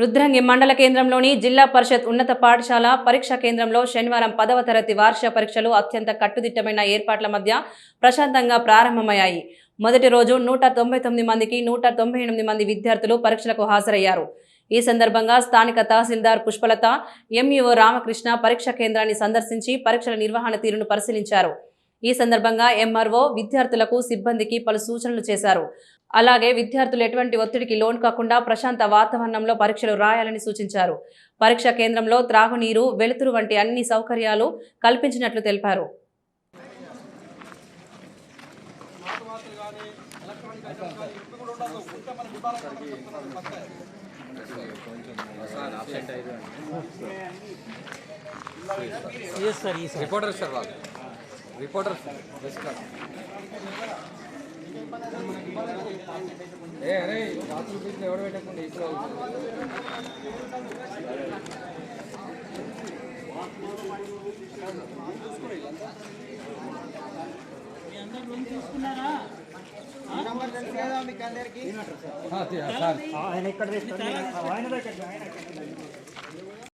రుద్రంగి మండల కేంద్రంలోని జిల్లా పరిషత్ ఉన్నత పాఠశాల పరీక్షా కేంద్రంలో శనివారం 10వ తరగతి వార్షిక పరీక్షలు అత్యంత కట్టుదిట్టమైన ఏర్పాట్ల మధ్య ప్రశాంతంగా ప్రారంభమయ్యాయి. మొదటి రోజు 199 మందికి 198 మంది విద్యార్థులు పరీక్షలకు హాజరయ్యారు. ఈ సందర్భంగా స్థానిక తహసీల్దార్ పుష్పలత, ఎంఈఓ రామకృష్ణ పరీక్షా కేంద్రాన్ని సందర్శించి పరీక్షల నిర్వహణ తీరును పరిశీలించారు. ఈ సందర్భంగా ఎంఆర్ఓ విద్యార్థులకు సిబ్బందికి పలు సూచనలు చేశారు. అలాగే విద్యార్థులు ఎటువంటి ఒత్తిడికి లోను కాకుండా ప్రశాంత వాతావరణంలో పరీక్షలు రాయాలని సూచించారు. పరీక్షా కేంద్రంలో త్రాగునీరు, వెలుతురు వంటి అన్ని సౌకర్యాలు కల్పించినట్లు తెలిపారు. రిపోర్టర్ అరే రాత్రి బీచ్లో ఎవరు పెట్టకుండా ఇప్పుడు ఆయన ఇక్కడ